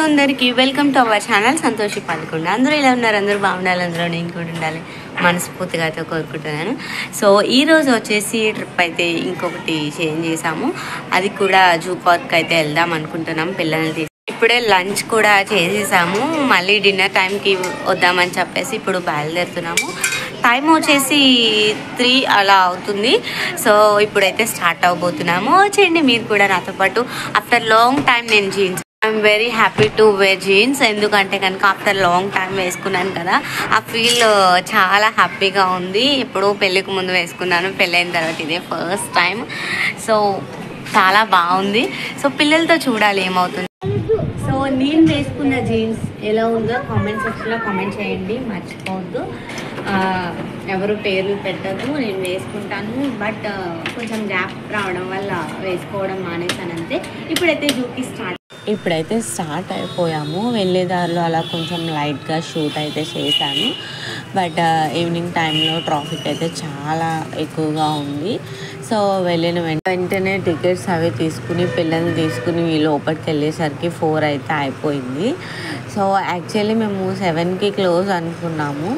Hello అందరికి welcome to our channel Santoshi Palkonda. అందరూ ఇలా ఉన్నారు, అందరూ బాగుండాలి, అందరూ నేను కూడా ఉండాలి మనస్ఫూర్తిగా అయితే కోరుకుంటున్నాను. సో ఈరోజు వచ్చేసి ట్రిప్ అయితే ఇంకొకటి చేంజ్ చేసాము. అది కూడా జూ పార్క్ అయితే వెళ్దాం అనుకుంటున్నాం పిల్లల్ని తీసి. ఇప్పుడే లంచ్ కూడా చేసేసాము, మళ్ళీ డిన్నర్ టైంకి వద్దామని చెప్పేసి ఇప్పుడు బయలుదేరుతున్నాము. టైం వచ్చేసి 3 అలా అవుతుంది. సో ఇప్పుడైతే స్టార్ట్ అవబోతున్నాము. వచ్చేయండి మీరు కూడా నాతో పాటు. ఆఫ్టర్ లాంగ్ టైం నేను jeans, I'm very happy to wear jeans. ఎందుకంటే కనుక ఆఫ్టర్ లాంగ్ టైం వేసుకున్నాను కదా, ఆ ఫీల్ చాలా హ్యాపీగా ఉంది. ఎప్పుడూ పెళ్ళికి ముందు వేసుకున్నాను, పెళ్ళైన తర్వాత ఇదే ఫస్ట్ టైం. సో చాలా బాగుంది. సో పిల్లలతో చూడాలి ఏమవుతుంది. సో నేను వేసుకున్న జీన్స్ ఎలా ఉందో కామెంట్ సెక్షన్లో కామెంట్ చేయండి, మర్చిపోవద్దు. ఎవరు పేర్లు పెట్టద్దు, నేను వేసుకుంటాను. బట్ కొంచెం గ్యాప్ రావడం వల్ల వేసుకోవడం మానేసాను అంతే. ఇప్పుడైతే స్టార్ట్ అయిపోయాము. వెళ్ళేదారిలో అలా కొంచెం లైట్గా షూట్ అయితే చేశాను. బట్ ఈవినింగ్ టైంలో ట్రాఫిక్ అయితే చాలా ఎక్కువగా ఉంది. సో వెళ్ళిన వెంటనే టికెట్స్ అవి తీసుకుని పిల్లల్ని తీసుకుని లోపలికి వెళ్ళేసరికి 4 అయితే అయిపోయింది. సో యాక్చువల్లీ మేము 7కి క్లోజ్ అనుకున్నాము,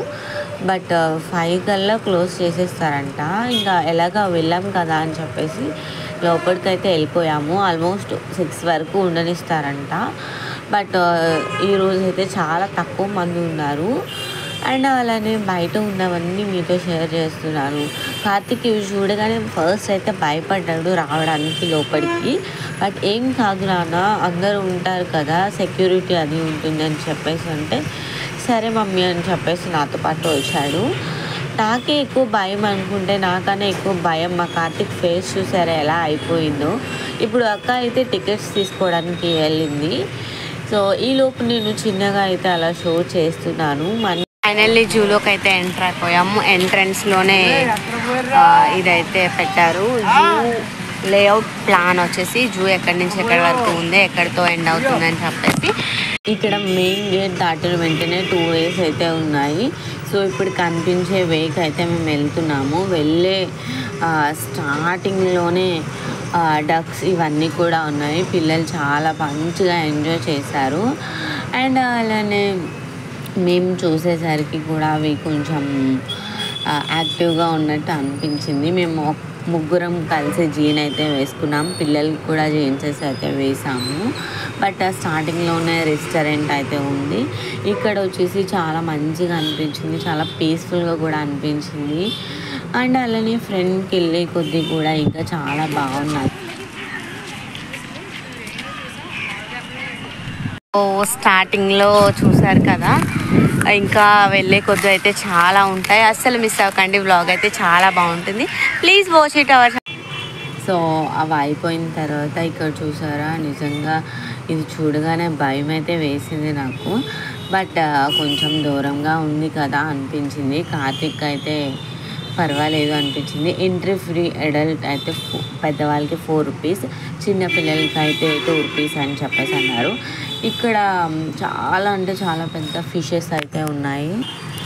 బట్ 5 కల్లా క్లోజ్ చేసేస్తారంట. ఇంకా ఎలాగా వెళ్ళాం కదా అని చెప్పేసి లోపలికి అయితే వెళ్ళిపోయాము. ఆల్మోస్ట్ 6 వరకు ఉండనిస్తారంట. బట్ ఈరోజు అయితే చాలా తక్కువ మంది ఉన్నారు. అండ్ అలానే బయట ఉన్నవన్నీ మీతో షేర్ చేస్తున్నాను. కార్తిక్ ఇవి చూడగానే ఫస్ట్ అయితే భయపడ్డాడు రావడానికి లోపలికి. బట్ ఏం కాదు నాన్న, అందరూ ఉంటారు కదా, సెక్యూరిటీ అది ఉంటుంది అని చెప్పేసి అంటే సరే మమ్మీ అని చెప్పేసి నాతో పాటు వచ్చాడు. నాకే ఎక్కువ భయం అనుకుంటే నాకన్నా ఎక్కువ భయం మా కార్తిక్ ఫేస్ చూసారా ఎలా అయిపోయిందో. ఇప్పుడు అక్క అయితే టికెట్స్ తీసుకోవడానికి వెళ్ళింది. సో ఈలోపు నేను చిన్నగా అయితే అలా షో చేస్తున్నాను. ఫైనల్లీ జూలోకి అయితే ఎంటర్ అయిపోయాము. ఎంట్రన్స్లోనే ఇదైతే పెట్టారు. జూ లేఅవుట్ ప్లాన్ వచ్చేసి జూ ఎక్కడి నుంచి ఎక్కడి వరకు ఉంది, ఎక్కడితో ఎండ్ అవుతుంది అని చెప్పేసి. ఇక్కడ మెయిన్ గేట్ దాటిన వెంటనే 2 వేస్ అయితే ఉన్నాయి. సో ఇప్పుడు కనిపించే వేకి అయితే మేము వెళ్తున్నాము. వెళ్ళే స్టార్టింగ్లోనే డక్స్ ఇవన్నీ కూడా ఉన్నాయి. పిల్లలు చాలా మంచిగా ఎంజాయ్ చేశారు. అండ్ అలానే మేము చూసేసరికి కూడా అవి కొంచెం యాక్టివ్గా ఉన్నట్టు అనిపించింది. మేము ముగ్గురం కలిసి జీన్ అయితే వేసుకున్నాం, పిల్లలకి కూడా జీన్సెస్ అయితే వేసాము. బట్ స్టార్టింగ్లోనే రెస్టారెంట్ అయితే ఉంది. ఇక్కడ వచ్చేసి చాలా మంచిగా అనిపించింది, చాలా పీస్ఫుల్గా కూడా అనిపించింది. అండ్ అలానే ఫ్రెండ్కి వెళ్ళే కొద్దీ కూడా ఇంకా చాలా బాగున్నాయి. స్టార్టింగ్లో చూసారు కదా, ఇంకా వెళ్ళే కొద్ది అయితే చాలా ఉంటాయి. అస్సలు మిస్ అవ్వకండి, వ్లాగ్ అయితే చాలా బాగుంటుంది. Please watch it hour. So అవి అయిపోయిన తర్వాత ఇక్కడ చూసారా, నిజంగా ఇది చూడగానే భయం అయితే వేసింది నాకు. బట్ కొంచెం దూరంగా ఉంది కదా అనిపించింది. కార్తిక్ అయితే పర్వాలేదు అనిపించింది. ఎంట్రీ ఫ్రీ, అడల్ట్ అయితే పెద్దవాళ్ళకి 4 రూపీస్, చిన్నపిల్లలకి అయితే 2 రూపీస్ అని చెప్పేసి అన్నారు. ఇక్కడ చాలా అంటే చాలా పెద్ద ఫిషెస్ అయితే ఉన్నాయి.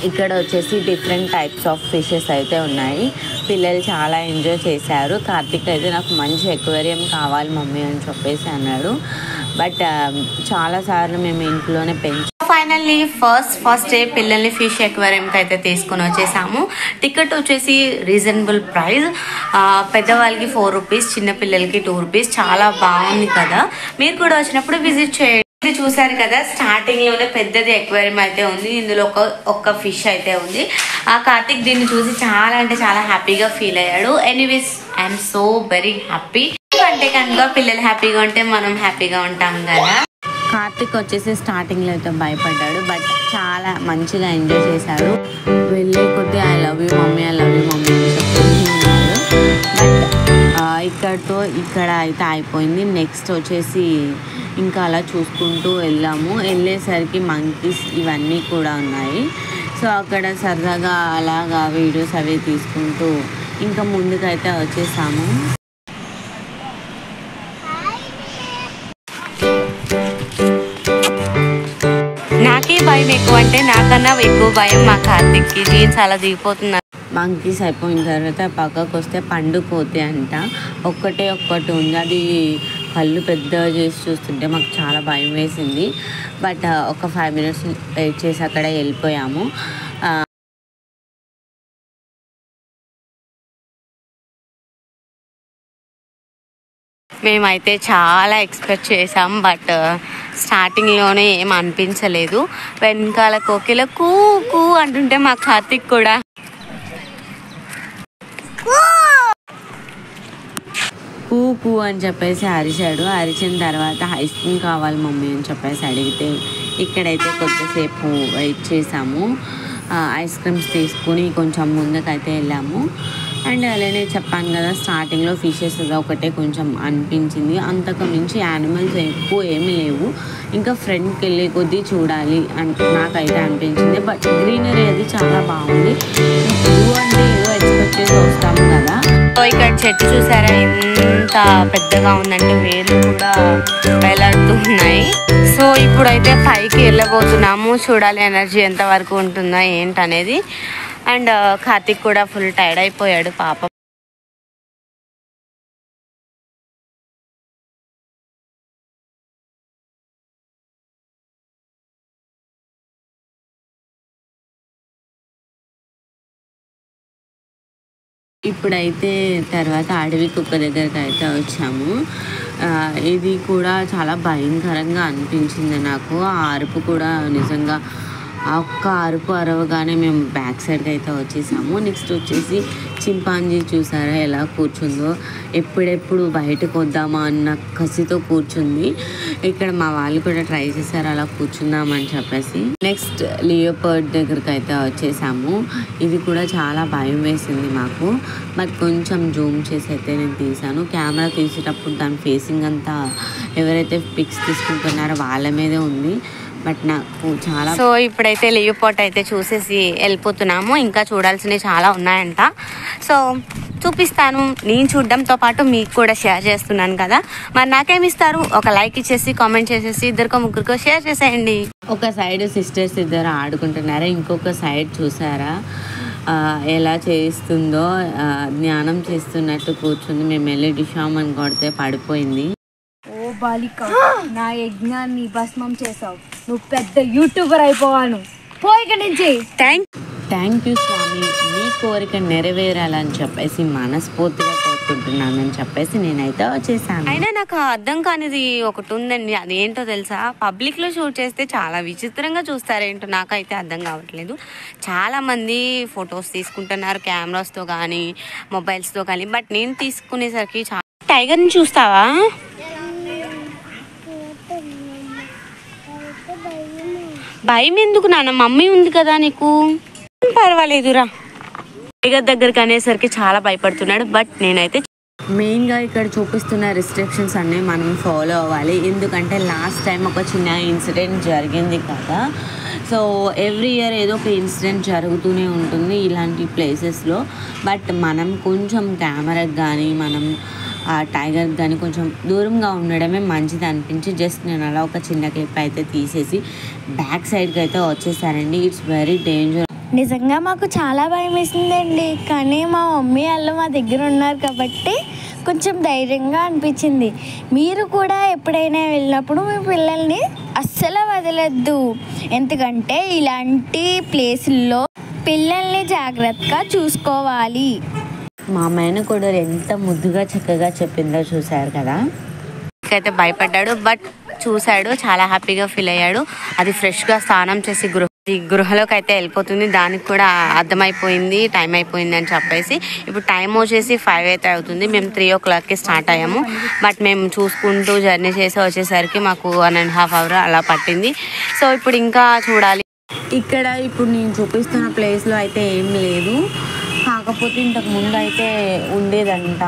ఇక్కడ వచ్చేసి డిఫరెంట్ టైప్స్ ఆఫ్ ఫిషెస్ అయితే ఉన్నాయి. పిల్లలు చాలా ఎంజాయ్ చేశారు. కార్తిక్ అయితే నాకు మంచి ఎక్వేరియం కావాలి మమ్మీ అని చెప్పేసి అన్నాడు. బట్ చాలాసార్లు మేము ఇంట్లోనే ఫైనల్లీ ఫస్ట్ డే పిల్లల్ని ఫిష్ ఎక్వేరియంకి అయితే తీసుకొని వచ్చేసాము. టికెట్ వచ్చేసి రీజనబుల్ ప్రైస్. పెద్దవాళ్ళకి 4 రూపీస్, చిన్నపిల్లలకి 2 రూపీస్. చాలా బాగుంది కదా, మీరు కూడా వచ్చినప్పుడు విజిట్ చేయండి. చూసారు కదా, స్టార్టింగ్ లోనే పెద్దది ఎక్వేరియం అయితే ఉంది. ఇందులో ఒక్క ఫిష్ అయితే ఉంది. ఆ కార్తిక్ దీన్ని చూసి చాలా అంటే చాలా హ్యాపీగా ఫీల్ అయ్యాడు. Anyways I'm so very happy. అంటే కనుక పిల్లలు హ్యాపీగా ఉంటే మనం హ్యాపీగా ఉంటాం కదా. కార్తిక్ వచ్చేసి స్టార్టింగ్లో అయితే భయపడ్డాడు, బట్ చాలా మంచిగా ఎంజాయ్ చేశాడు. వెళ్ళే కొద్దీ I love you mummy, I love you mummy అని చెప్తున్నాడు. బట్ ఇక్కడ అయితే అయిపోయింది. నెక్స్ట్ వచ్చేసి ఇంకా అలా చూసుకుంటూ వెళ్ళాము. వెళ్ళేసరికి మంకీస్ ఇవన్నీ కూడా ఉన్నాయి. సో అక్కడ సరదాగా అలాగా వీడియోస్ అవి తీసుకుంటూ ఇంకా ముందుకైతే వచ్చేసాము. నాకే భయం ఎక్కువ, అంటే నాకన్నా ఎక్కువ భయం మా కార్తిక్కి. జీన్స్ అలా దిగిపోతున్నారు. మంకీస్ అయిపోయిన తర్వాత పక్కకు వస్తే పండు కోతి అంట, ఒక్కటి ఉంది. అది కళ్ళు పెద్దగా చేసి చూస్తుంటే మాకు చాలా భయం వేసింది. బట్ ఒక 5 minutes వెయిట్ చేసి అక్కడ వెళ్ళిపోయాము. మేమైతే చాలా ఎక్స్పెక్ట్ చేసాం, బట్ స్టార్టింగ్లోనే ఏం అనిపించలేదు. వెనకాల కోకిల కూ కూ అంటుంటే మా కార్తిక్ కూడా కూ కూ అని చెప్పేసి అరిచాడు. అరిచిన తర్వాత ఐస్ క్రీమ్ కావాలి మమ్మీ అని చెప్పేసి అడిగితే ఇక్కడైతే కొద్దిసేపు వెయిట్ చేసాము. ఐస్ క్రీమ్స్ తీసుకుని కొంచెం ముందుకైతే వెళ్ళాము. అండ్ అలానే చెప్పాను కదా, స్టార్టింగ్లో ఫిషెస్ ఒకటే కొంచెం అనిపించింది, అంతకు మించి యానిమల్స్ ఎక్కువ ఏమీ లేవు. ఇంకా ఫ్రంట్కి వెళ్ళే కొద్దీ చూడాలి అంటే నాకైతే అనిపించింది. బట్ గ్రీనరీ అది చాలా బాగుంది. జూ అంటే ఏదో ఎక్స్పెక్ట్ చేసి వస్తాము కదా. సో ఇక్కడ చెట్టు చూసారా ఎంత పెద్దగా ఉందంటే వేర్లు కూడా వేలాడుతూ ఉన్నాయి. సో ఇప్పుడైతే పైకి వెళ్ళబోతున్నాము, చూడాలి ఎనర్జీ ఎంతవరకు ఉంటుందో ఏంటనేది. అండ్ కార్తిక్ కూడా ఫుల్ టైర్డ్ అయిపోయాడు పాపం. ఇప్పుడైతే తర్వాత అడవి కుక్క దగ్గరికి అయితే వచ్చాము. ఇది కూడా చాలా భయంకరంగా అనిపించింది నాకు. ఆ అరుపు కూడా నిజంగా ఆ ఒక్క అరుపు అరవగానే మేము బ్యాక్ సైడ్కి అయితే వచ్చేసాము. నెక్స్ట్ వచ్చేసి చింపాంజీ చూసారా ఎలా కూర్చుందో, ఎప్పుడెప్పుడు బయటకు వద్దామా అన్న కసితో కూర్చుంది. ఇక్కడ మా వాళ్ళు కూడా ట్రై చేశారు అలా కూర్చుందామని చెప్పేసి. నెక్స్ట్ లియోపర్డ్ దగ్గరికి అయితే వచ్చేసాము. ఇది కూడా చాలా భయం వేసింది మాకు, బట్ కొంచెం జూమ్ చేసి అయితే నేను తీసాను. కెమెరా తీసేటప్పుడు దాని ఫేసింగ్ అంతా ఎవరైతే పిక్స్ తీసుకుంటున్నారో వాళ్ళ మీదే ఉంది. బట్ నాకు చాలా సో ఇప్పుడైతే లియోపర్డ్ అయితే చూసేసి వెళ్ళిపోతున్నాము. ఇంకా చూడాల్సినవి చాలా ఉన్నాయంట. సో చూపిస్తాను. నేను చూడడంతో పాటు మీకు కూడా షేర్ చేస్తున్నాను కదా, మరి నాకేమి ఇస్తారు? ఒక లైక్ ఇచ్చేసి కామెంట్ చేసేసి ఇద్దరికో ముగ్గురికో షేర్ చేసేయండి. ఒక సైడ్ సిస్టర్స్ ఇద్దరు ఆడుకుంటున్నారా, ఇంకొక సైడ్ చూసారా ఎలా చేస్తుందో, ధ్యానం చేస్తున్నట్టు కూర్చుంది. మేము వెళ్ళి డిషామని కొడితే పడిపోయింది. ఓ బాలిక, నా యజ్ఞాన్ని భస్మం చేసావు, నువ్వు పెద్ద యూట్యూబర్ అయిపోవాను, పోయిక నుంచి. థ్యాంక్ యూ స్వామి, మీ కోరిక నెరవేరాలని చెప్పేసి మనస్ఫూర్తిగా కోరుకుంటున్నానని చెప్పేసి నేనైతే వచ్చేసాను. అయినా నాకు అర్థం కానిది ఒకటి ఉందండి, అదేంటో తెలుసా? పబ్లిక్లో షూట్ చేస్తే చాలా విచిత్రంగా చూస్తారేంటో నాకైతే అర్థం కావట్లేదు. చాలామంది ఫొటోస్ తీసుకుంటున్నారు కెమెరాస్తో కానీ మొబైల్స్తో కానీ, బట్ నేను తీసుకునేసరికి టైగర్ని చూస్తావా? భయం ఎందుకు నాన్న, మమ్మీ ఉంది కదా నీకు, పర్వాలేదురా. టైగర్ దగ్గరికి అనేసరికి చాలా భయపడుతున్నాడు. బట్ నేనైతే మెయిన్గా ఇక్కడ చూపిస్తున్న రిస్ట్రిక్షన్స్ అన్నీ మనం ఫాలో అవ్వాలి. ఎందుకంటే లాస్ట్ టైం ఒక చిన్న ఇన్సిడెంట్ జరిగింది కదా. సో ఎవ్రీ ఇయర్ ఏదో ఒక ఇన్సిడెంట్ జరుగుతూనే ఉంటుంది ఇలాంటి ప్లేసెస్లో. బట్ మనం కొంచెం కెమెరాకి కానీ మనం ఆ టైగర్ కానీ కొంచెం దూరంగా ఉండడమే మంచిది అనిపించి జస్ట్ నేను అలా ఒక చిన్న క్లిప్ అయితే తీసేసి బ్యాక్ సైడ్కి అయితే వచ్చేసానండి. It's very danger. నిజంగా మాకు చాలా భయం వేసిందండి, కానీ మా మమ్మీ వాళ్ళు మా దగ్గర ఉన్నారు కాబట్టి కొంచెం ధైర్యంగా అనిపించింది. మీరు కూడా ఎప్పుడైనా వెళ్ళినప్పుడు మీ పిల్లల్ని అస్సలు వదలొద్దు, ఎందుకంటే ఇలాంటి ప్లేసుల్లో పిల్లల్ని జాగ్రత్తగా చూసుకోవాలి. మా అమ్మాయిని కూడా ఎంత ముద్దుగా చక్కగా చెప్పిందో చూశారు కదా. అయితే భయపడ్డాడు, బట్ చూశాడు, చాలా హ్యాపీగా ఫీల్ అయ్యాడు. అది ఫ్రెష్గా స్నానం చేసి గృహలోకి అయితే వెళ్ళిపోతుంది. దానికి కూడా అర్థమైపోయింది టైం అయిపోయింది అని చెప్పేసి. ఇప్పుడు టైం వచ్చేసి 5 అయితే అవుతుంది. మేము 3 o'clockకి స్టార్ట్ అయ్యాము. బట్ మేము చూసుకుంటూ జర్నీ చేసి వచ్చేసరికి మాకు 1.5 hour అలా పట్టింది. సో ఇప్పుడు ఇంకా చూడాలి. ఇక్కడ ఇప్పుడు నేను చూపిస్తున్న ప్లేస్లో అయితే ఏం లేదు, కాకపోతే ఇంతకు ముందు అయితే ఉండేదంట.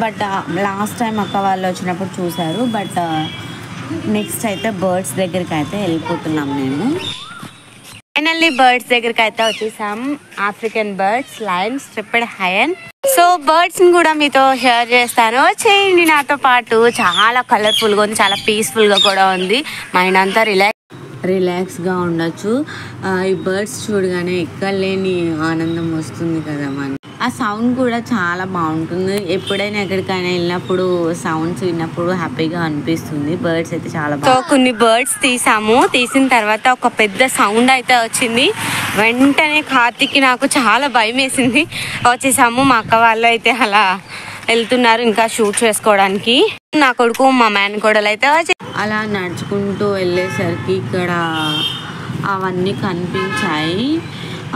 బట్ లాస్ట్ టైం అక్క వాళ్ళు వచ్చినప్పుడు చూశారు. బట్ నెక్స్ట్ అయితే బర్డ్స్ దగ్గరికి అయితే వెళ్ళిపోతున్నాం మేము. ఫైనల్లీ బర్డ్స్ దగ్గరికి అయితే వచ్చేసాం. African birds, lion, striped hyena. So birds ని కూడా మీతో షేర్ చేస్తాను, వచ్చేయండి నాతో పాటు. చాలా కలర్ఫుల్గా ఉంది, చాలా పీస్ఫుల్గా కూడా ఉంది. మైండ్ అంతా రిలాక్స్గా ఉండొచ్చు. ఈ బర్డ్స్ చూడగానే ఎక్కలేని ఆనందం వస్తుంది కదా మనకి. ఆ సౌండ్ కూడా చాలా బాగుంటుంది. ఎప్పుడైనా ఎక్కడికైనా వెళ్ళినప్పుడు సౌండ్స్ విన్నప్పుడు హ్యాపీగా అనిపిస్తుంది. బర్డ్స్ అయితే చాలా బాగా. సో కొన్ని బర్డ్స్ తీసాము. తీసిన తర్వాత ఒక పెద్ద సౌండ్ అయితే వచ్చింది. వెంటనే కార్తీక్కి నాకు చాలా భయం వేసింది. వచ్చేసాము. మా అక్క వాళ్ళు అయితే అలా వెళ్తున్నారు ఇంకా షూట్ చేసుకోవడానికి. నా కొడుకు మా మేనకోడలు అయితే అలా నడుచుకుంటూ వెళ్ళేసరికి ఇక్కడ అవన్నీ కనిపించాయి.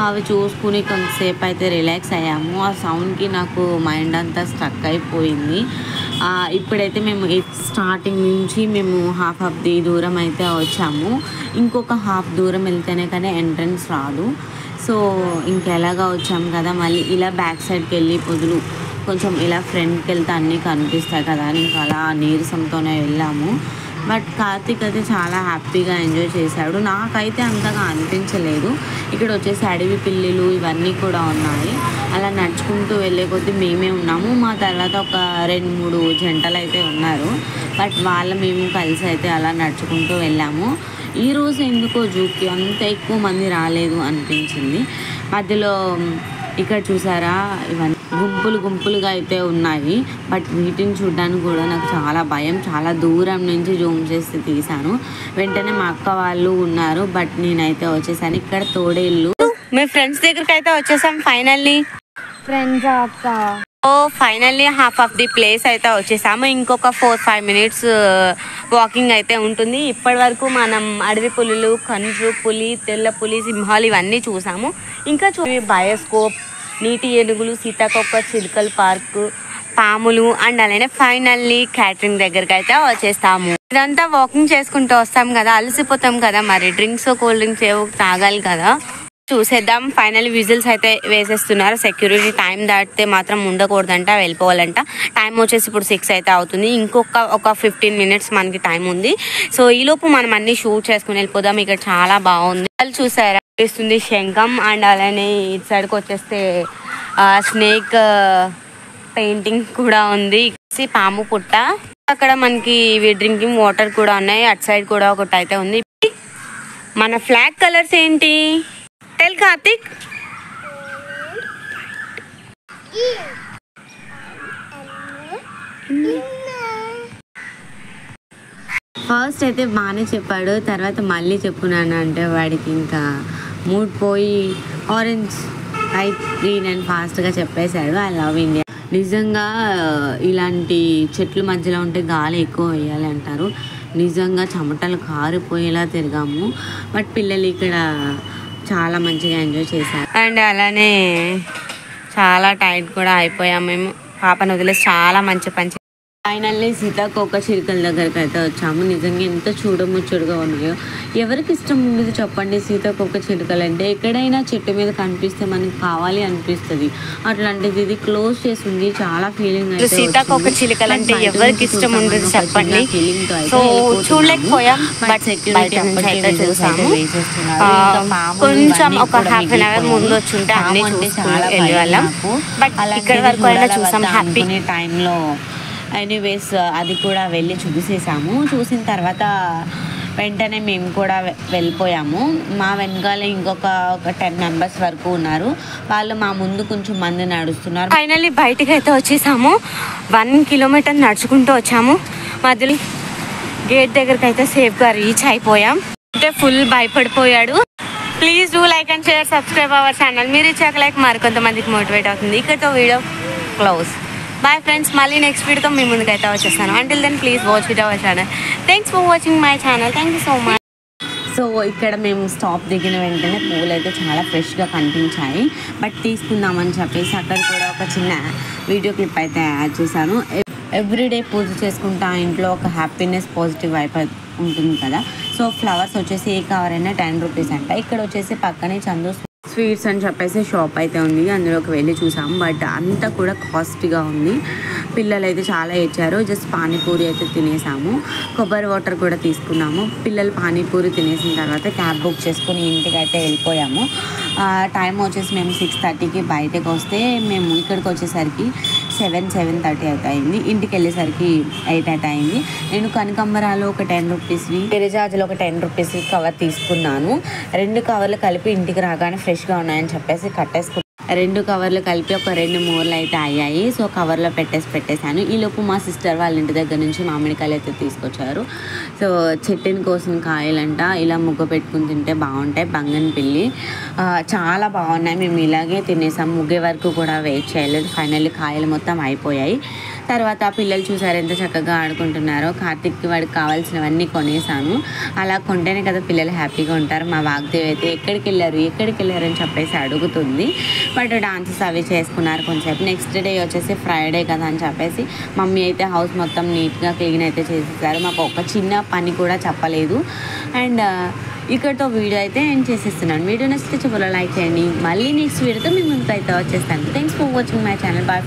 అవి చూసుకుని కొంతసేపు అయితే రిలాక్స్ అయ్యాము. ఆ సౌండ్కి నాకు మైండ్ అంతా స్ట్రక్ అయిపోయింది. ఇప్పుడైతే మేము స్టార్టింగ్ నుంచి మేము హాఫ్ ది దూరం అయితే వచ్చాము. ఇంకొక హాఫ్ దూరం వెళ్తేనే కానీ ఎంట్రన్స్ రాదు. సో ఇంకెలాగా వచ్చాము కదా, మళ్ళీ ఇలా బ్యాక్ సైడ్కి వెళ్ళి పొదులు కొంచెం ఇలా ఫ్రంట్కి వెళ్తే అన్నీ కనిపిస్తాయి కదా అని ఇంకా అలా నీరసంతోనే వెళ్ళాము. బట్ కార్తీక్ అయితే చాలా హ్యాపీగా ఎంజాయ్ చేశాడు. నాకైతే అంతగా అనిపించలేదు. ఇక్కడ వచ్చేసి అడవి పిల్లులు ఇవన్నీ కూడా ఉన్నాయి. అలా నడుచుకుంటూ వెళ్ళే కొద్దీ మేమే ఉన్నాము. మా తర్వాత ఒక 2-3 జంటలు అయితే ఉన్నారు. బట్ మేము కలిసి అయితే అలా నడుచుకుంటూ వెళ్ళాము. ఈరోజు ఎందుకో జూకి అంత ఎక్కువ మంది రాలేదు అనిపించింది. మధ్యలో ఇక్కడ చూసారా ఇవన్నీ గుంపులుగా అయితే ఉన్నాయి. బట్ వీటిని చూడడానికి కూడా నాకు చాలా భయం. చాలా దూరం నుంచి జూమ్ చేసి తీసాను. వెంటనే మా అక్క వాళ్ళు ఉన్నారు. బట్ నేనైతే వచ్చేసాను. ఇక్కడ తోడేళ్ళు. మేము ఫ్రెండ్స్ దగ్గరికి అయితే వచ్చేసాం ఫైనల్లీ. ఫ్రెండ్స్ అక్క finally half of the place అయితే వచ్చేసాము. ఇంకొక 4-5 మినిట్స్ వాకింగ్ అయితే ఉంటుంది. ఇప్పటి వరకు మనం అడవి పులులు, కంచు పులి, తెల్ల పులి, సింహాలు ఇవన్నీ చూసాము. ఇంకా బయోస్కోప్, నీటి ఏనుగులు, సీతాకోక చిలుకల పార్కు, పాములు అండ్ అలానే ఫైనల్లీ క్యాటరింగ్ దగ్గరికి అయితే వచ్చేస్తాము. ఇదంతా వాకింగ్ చేసుకుంటూ వస్తాం కదా, అలసిపోతాం కదా, మరి డ్రింక్స్ కూల్ డ్రింక్స్ ఏవో తాగాలి కదా. చూసేద్దాం. ఫైనల్ విజిల్స్ అయితే వేసేస్తున్నారు. సెక్యూరిటీ టైం దాటితే మాత్రం ఉండకూడదంట, వెళ్ళిపోవాలంట. టైం వచ్చేసి ఇప్పుడు 6 అయితే అవుతుంది. ఒక 15 మినిట్స్ మనకి టైం ఉంది. సో ఈలోపు మనం అన్ని షూట్ చేసుకుని వెళ్ళిపోదాం. ఇక్కడ చాలా బాగుంది. వాళ్ళు చూసారా అనిపిస్తుంది శంఖం అండ్ అలానే ఇటు సైడ్కి వచ్చేస్తే స్నేక్ పెయింటింగ్ కూడా ఉంది. పాము పుట్ట, అక్కడ మనకి ఇవి డ్రింకింగ్ వాటర్ కూడా ఉన్నాయి. అటు సైడ్ కూడా ఒకటి అయితే ఉంది. మన ఫ్లాగ్ కలర్స్ ఏంటి టెల్ కార్తిక్? ఫస్ట్ అయితే బాగానే చెప్పాడు. తర్వాత మళ్ళీ చెప్పున్నాను అంటే వాడికి ఇంకా మూడ్ పోయి ఆరెంజ్, వైట్, గ్రీన్ అండ్ ఫాస్ట్గా చెప్పేశాడు. I love India. నిజంగా ఇలాంటి చెట్ల మధ్యలో ఉంటే గాలి ఎక్కువ వేయాలి అంటారు. నిజంగా చెమటలు కారిపోయేలా తిరిగాము. బట్ పిల్లలు ఇక్కడ చాలా మంచిగా ఎంజాయ్ చేశారు. అండ్ అలానే చాలా టైట్ కూడా అయిపోయాము మేము. పాపను వదిలేసి చాలా మంచి పని. ఫైనల్లీ సీతాకోక చిలుకల దగ్గరికి అయితే వచ్చాము. నిజంగా ఎంత చూడముచ్చుడుగా ఉన్నాయో. ఎవరికి ఇష్టం ఉండదు చెప్పండి సీతాకోక చిలుకలు అంటే? ఎక్కడైనా చెట్టు మీద కనిపిస్తే మనకి కావాలి అనిపిస్తుంది. అట్లాంటిది ఇది క్లోజ్ చేసి ఉంది. చాలా ఫీలింగ్ అయితే సీతాకోక చిలుకలు అంటే ఎవరికి ఇష్టం ఉండదు చెప్పండి. సో చూడలేకపోయాం. బట్ సెక్యూరిటీ అయితే చూసాము. కొంచెం ఒక హాఫ్ అన్ అవర్ ముందు వచ్చి ఉంటే అన్ని చూసుకుని వెళ్ళే వాళ్ళం. బట్ ఇక్కడ వరకు అయినా చూసాం హ్యాపీ టైంలో. ఎనీవేస్ అది కూడా వెళ్ళి చూసేసాము. చూసిన తర్వాత వెంటనే మేము కూడా వెళ్ళిపోయాము. మా వెనకాల ఇంకొక 10 మెంబర్స్ వరకు ఉన్నారు. వాళ్ళు మా ముందు కొంచెం మంది నడుస్తున్నారు. ఫైనల్లీ బయటకు అయితే వచ్చేసాము. 1 కిలోమీటర్ నడుచుకుంటూ వచ్చాము. మధ్యలో గేట్ దగ్గరికి అయితే సేఫ్గా రీచ్ అయిపోయాం. అంటే ఫుల్ భయపడిపోయాడు. Please do like and share, subscribe our channel. మీరు ఇచ్చాక లైక్ మరికొంతమందికి మోటివేట్ అవుతుంది. ఇక్కడతో వీడియో క్లోజ్. Bye friends. మళ్ళీ నెక్స్ట్ వీడియోతో మీ ముందుకైతే వచ్చేస్తాను. Until then please watch it our channel. Thanks for watching my channel. Thank you so much. So ఇక్కడ మేము స్టాప్ దిగిన వెంటనే పూలు అయితే చాలా ఫ్రెష్గా కనిపించాయి. బట్ తీసుకుందామని చెప్పేసి అక్కడ కూడా ఒక చిన్న వీడియో క్లిప్ అయితే యాడ్ చేశాను. ఎవ్రీడే పూజ చేసుకుంటా ఇంట్లో ఒక హ్యాపీనెస్, పాజిటివ్ వైబ్ ఉంటుంది కదా. సో ఫ్లవర్స్ వచ్చేసి ఏ కవర్ అయినా 10 రూపీస్ అంట. ఇక్కడ వచ్చేసి పక్కనే చందు స్వీట్స్ అని చెప్పేసి షాప్ అయితే ఉంది. అందులోకి వెళ్ళి చూసాము. బట్ అంతా కూడా కాస్ట్గా ఉంది. పిల్లలు అయితే చాలా ఇచ్చారు. జస్ట్ పానీపూరి అయితే తినేసాము. కొబ్బరి వాటర్ కూడా తీసుకున్నాము. పిల్లలు పానీపూరి తినేసిన తర్వాత క్యాబ్ బుక్ చేసుకుని ఇంటికి అయితే వెళ్ళిపోయాము. టైం వచ్చేసి మేము 6:30కి బయటకు వస్తే మేము ఇక్కడికి వచ్చేసరికి 7:30 అయితే అయింది. ఇంటికి వెళ్ళేసరికి 8 అయితే అయింది. నేను కనకంబరాలో ఒక 10 రూపీస్వి, పెరిజాజులో ఒక 10 రూపీస్వి కవర్ తీసుకున్నాను. 2 కవర్లు కలిపి ఇంటికి రాగానే ఫ్రెష్గా ఉన్నాయని చెప్పేసి కట్టేసుకున్నాను. 2 కవర్లు కలిపి ఒక 2 మూరలు అయితే అయ్యాయి. సో కవర్లో పెట్టేశాను. ఈలోపు మా సిస్టర్ వాళ్ళ ఇంటి దగ్గర నుంచి మామిడికాయలు అయితే తీసుకొచ్చారు. సో చెట్టుని కోసిన కాయలంట ఇలా ముగ్గ పెట్టుకుని తింటే బాగుంటాయి. బంగనపల్లి చాలా బాగున్నాయి. మేము ఇలాగే తినేసాం. ముగ్గే వరకు కూడా వెయిట్ చేయలేదు. ఫైనల్లీ కాయలు మొత్తం అయిపోయాయి. తర్వాత పిల్లలు చూసారు ఎంత చక్కగా ఆడుకుంటున్నారో. కార్తిక్కి వాడికి కావాల్సినవన్నీ కొనేసాను. అలా కొంటేనే కదా పిల్లలు హ్యాపీగా ఉంటారు. మా వాగ్దేవి అయితే ఎక్కడికి వెళ్ళారు అని చెప్పేసి అడుగుతుంది. బట్ డాన్సెస్ అవి చేసుకున్నారు కొంచెంసేపు. నెక్స్ట్ డే వచ్చేసి ఫ్రైడే కదా అని చెప్పేసి మమ్మీ అయితే హౌస్ మొత్తం నీట్గా క్లీన్ అయితే చేసేసారు. మాకు ఒక చిన్న పని కూడా చెప్పలేదు. అండ్ ఇక్కడితో వీడియో అయితే ఎండ్ చేసేస్తున్నాను. వీడియో నచ్చితే చివరిలో లైక్ చేయండి. మళ్ళీ నెక్స్ట్ వీడియోతో మీ ముందుకు అయితే వచ్చేస్తాను. Thanks for watching my channel. Bye.